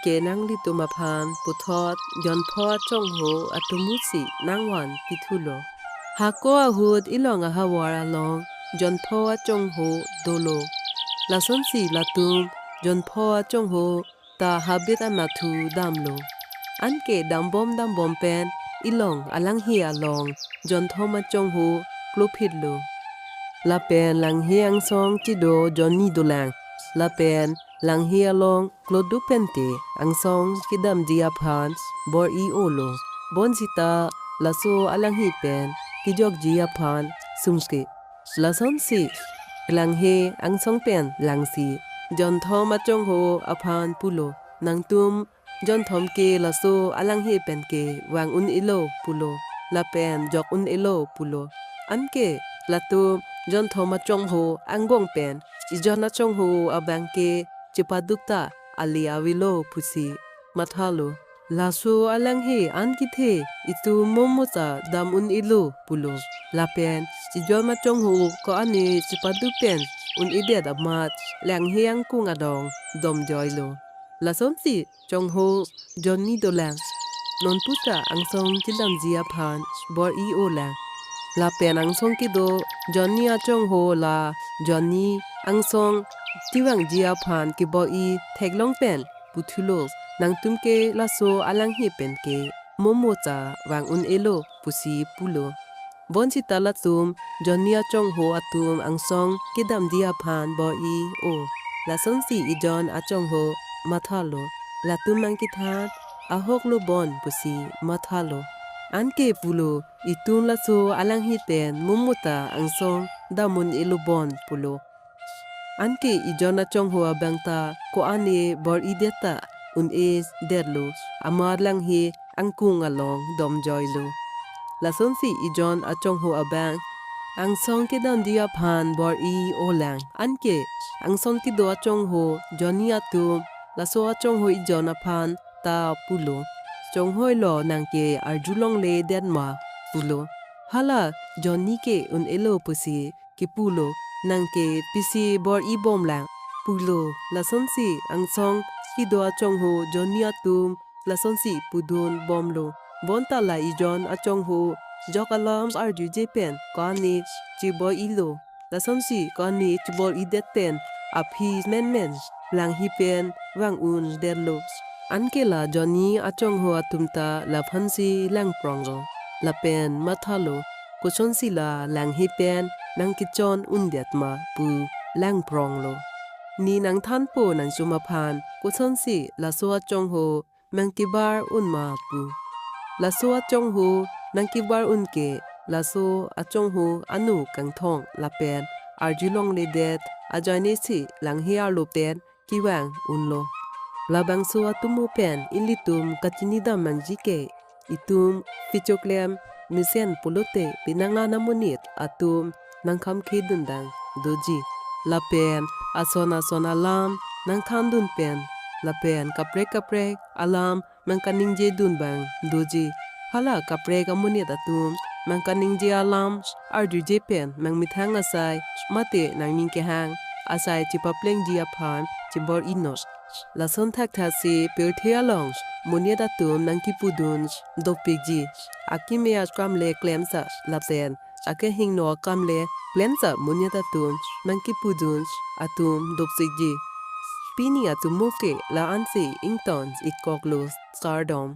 ke nang litum aphan puthot Jonpho Achongho Atomo nangwan pithulo. Hako ahud ilong ahawara long Jonpho Achongho dolo. Lason si latum Jonpho Achongho ta habit anathu damlo. Anke dambom pen ilong alang hi along Jonpho Achongho klopidlo. Lapen lang hiang song chido Johnny dolang. Lapen lang hi along klodu pente ang song kidam dia aphan bor I olo. Bon sita laso alang hi pen kijok dia aphan sumske. Lason si lang he ang song pen lang si. Jonpho Achongho aphan pulo. Nang tum Jonthom ke laso alang hi pen ke wang un ilo pulo. Lapen jok un ilo pulo. Anke latum Jonpho Achongho angbong pen Jonpho Achongho abangke cipadukta ali awilo pusi mathalo laso alang he ankithe itu momuta dam un ilo pulo lapen Jonpho Achongho ko ani cipadupen un idet amat lang he angkung adong dom joylo lason si Chongho Johnny dolang non puta angsong tilam jia phan bor I olang Lapen ang song kido Johnny Achongho la Johnny ang song tiwang jia phan ki bo I theklong pen puthulo nang tumke laso alang hi pen ke momocha wang un elo pusi pulo bon si talatum Johnny Achongho atum ang song kidam dia phan bo I o lason si John Achongho mathalo latum nang kithat ahok lo bon pusi mathalo Anke pulo itun laso alang hiten mumuta ang song damun ilubon pulo. Anke John Achongho abangta ko ane bor ideta un is derlo amar lang hi ang kung along dom joylo. Lason si John Achongho abang ang song kidan dia phan bor I olang. Anke ang song kido Achongho Johnny atum laso Achongho John aphan ta pulo. Chong hoi lo nang ke arju long le denma pulo hala Johnny ke un elo pusi ki pulo nang ke pisi bor I bom lang pulo lason si ang song ki do Achongho Johnny atum lason si pudun bomlo bonta la John Achongho jok alarms arju jepen kani chi bor ilo lason si kani chi bor ideten aphi men lang hipen wang un derlo Ankela Johnny Achongho atumta laphansi lang prongo lapen mathalo kuchonsi la lang hipen nang kichon undiatma pu lang pronglo ni nang thanpo nang sumaphan kuchonsi laso Achongho mangkibar unma pu laso Achongho nangkibar unke laso Achongho anu kangthong lapen arjulong ledet ajane si lang hiar lopen kiwang unlo Labangso atumo pen elitum kachini mangjike itum kachhinklem mesen pulote penang amonit atum nang kham khedundang doji lapen ason alam nang thandun pen lapen kapreak alam mangka ningje dunbang doji hala kapreak amonit atum mangka ningje alam arju jepen mang methang asai mate nang kihang asai chipa pleng dia aphan chibor inos lason thak thasi pirthe along monit atum nang kipudun dopiji akime askamle klemsa lapen akehing no kamle klemsa monit atum nang kipudun atum dopiji pini atum moke la ansi ingtons ikoklos stardom